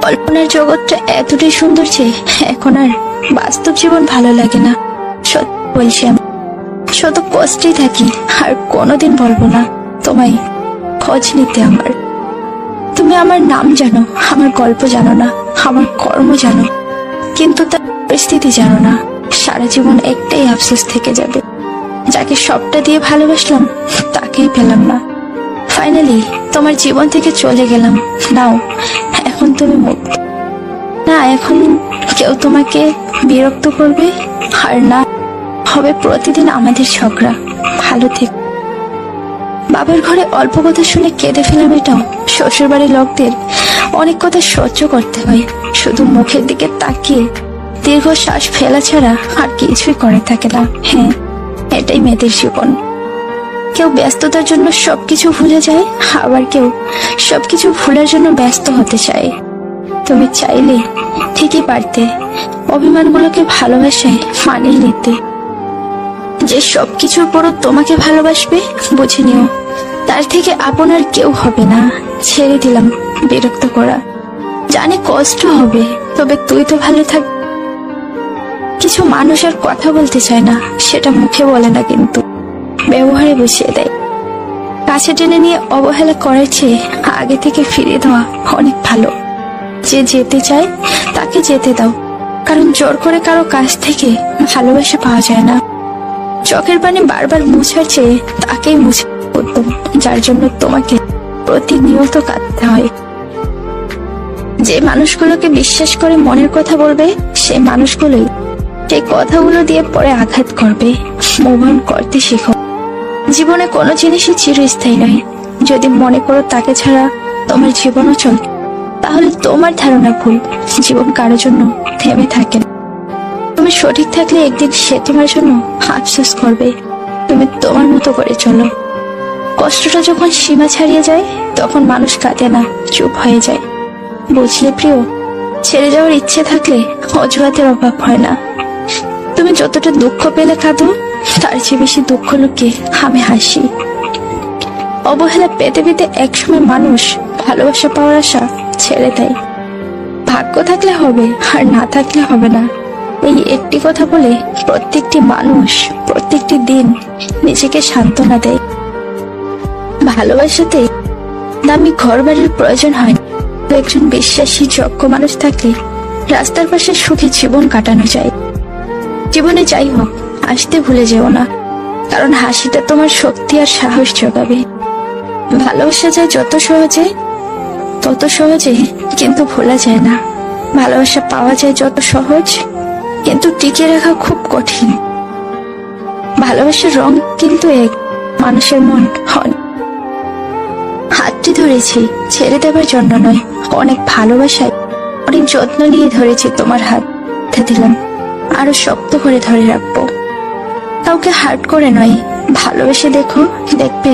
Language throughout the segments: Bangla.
কল্পনার জগৎটা এতটাই সুন্দর যে এখন আর বাস্তব জীবন ভালো লাগে না। সত্যি বলছি, আমি শত কষ্টেই থাকি আর কোনোদিন বলবো না তোমায় খোঁজ নিতে। তুমি আমার নাম জানো, আমার গল্প জানো না, আমার কর্ম জানো, কিন্তু তার পরিস্থিতি জানো না। সারা জীবন একটাই আফসোস থেকে যাবে, যাকে সবটা দিয়ে ভালোবাসলাম তাকেই পেলাম না। ফাইনালি তোমার জীবন থেকে চলে গেলাম। নাও, এখন তুমি মুক্ত। না এখন কেউ তোমাকে বিরক্ত করবে, আর না হবে প্রতিদিন আমাদের ঝগড়া। ভালো থেকো। বাবার ঘরে অল্প কথা শুনে কেঁদে ফেলাম, এটাও শ্বশুর বাড়ির লোকদের অনেক কথা সহ্য করতে হয়। শুধু মুখের দিকে তাকিয়ে দীর্ঘ শ্বাস ফেলা ছাড়া আর কিছুই করে থাকে না। হ্যাঁ, এটাই মেয়েদের জীবন। কেউ ব্যস্ততার জন্য সবকিছু ভুলে যায়, আবার কেউ সবকিছু ভুলার জন্য ব্যস্ত হতে চায়। তুমি চাইলে ঠিকই পারতে অভিমানগুলোকে ভালোবাসায় মানিয়ে নিতে। যে সবকিছুর পরও তোমাকে ভালোবাসবে, বুঝে নিও তার থেকে আপন আর কেউ হবে না। ছেড়ে দিলাম বিরক্ত করা, জানি কষ্ট হবে, তবে তুই তো ভালো থাক। কিছু মানুষ আর কথা বলতে চায় না, সেটা মুখে বলে না কিন্তু ব্যবহারে বুঝিয়ে দেয়। কাছে টেনে নিয়ে অবহেলা করার চেয়ে আগে থেকে ফিরিয়ে দেওয়া অনেক ভালো। যে যেতে চায় তাকে যেতে দাও, কারণ জোর করে কারো কাছ থেকে ভালোবাসা পাওয়া যায় না। চোখের পানি বারবার মুছার চেয়ে তাকেই মুছে উত্তম, যার জন্য তোমাকে প্রতিনিয়ত কাঁদতে হয়। যে মানুষগুলোকে বিশ্বাস করে মনের কথা বলবে, সেই মানুষগুলোই সেই কথাগুলো দিয়ে পরে আঘাত করবে। মুভ অন করতে শিখো। জীবনে কোনো জিনিসই চিরস্থায়ী নয়। যদি মনে করো তাকে ছাড়া তোমার জীবনও চলবে, তাহলে তোমার ধারণা ভুল। জীবন কারোর জন্য থেমে থাকে না। তুমি সঠিক থাকলে একদিন সে তোমার জন্য আফসোস করবে। তুমি তোমার মতো করে চলো। কষ্টটা যখন সীমা ছাড়িয়ে যায়, তখন মানুষ কাঁদে না, চুপ হয়ে যায়। বুঝলে প্রিয়, ছেড়ে যাওয়ার ইচ্ছে থাকলে অজুহাতের অভাব হয় না। তুমি যতটা দুঃখ পেলে কাঁদো, তার চেয়ে বেশি দুঃখ লুকিয়ে আমি হাসি। অবহেলা পেতে পেতে একসময় মানুষ ভালোবাসা পাওয়ার আশা ছেড়ে দেয়। ভাগ্য থাকলে হবে, আর না থাকলে হবে না। এই একটি কথা বলে প্রত্যেকটি মানুষ প্রত্যেকটি দিন নিজেকে সান্ত্বনা দেয়। ভালোবাসাতে দামি ঘর বাড়ির প্রয়োজন হয়। একজন বিশ্বাসী যোগ্য মানুষ থাকলে রাস্তার পাশে সুখে জীবন কাটানো যায়। জীবনে যাই হোক, হাসতে ভুলে যেও না, কারণ হাসিটা তোমার শক্তি আর সাহস যোগাবে। ভালোবাসা যায় যত সহজে, তত সহজে কিন্তু ভোলা যায় না। ভালোবাসা পাওয়া যায় যত সহজ, কিন্তু টিকিয়ে রাখা খুব কঠিন। ভালোবাসার রং কিন্তু এক, মানুষের মন হয়। হাতটি ধরেছি ছেড়ে দেবার জন্য নয়, অনেক ভালোবাসায় অনেক যত্ন নিয়ে ধরেছি তোমার হাত। দিলাম আরো শক্ত করে ধরে রাখবো। কাউকে হার্ট করে নয়, ভালোবেসে দেখো, দেখবে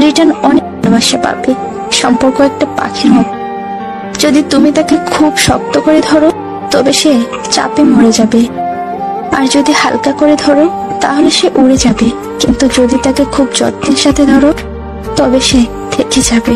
রিটার্ন অনেক ভালোবাসা পাবে। সম্পর্ক একটা পাখির মতো, যদি তুমি তাকে খুব শক্ত করে ধরো তবে সে চাপে মরে যাবে, আর যদি হালকা করে ধরো তাহলে সে উড়ে যাবে। কিন্তু যদি তাকে খুব যত্নের সাথে ধরো তবে সে থেকে যাবে।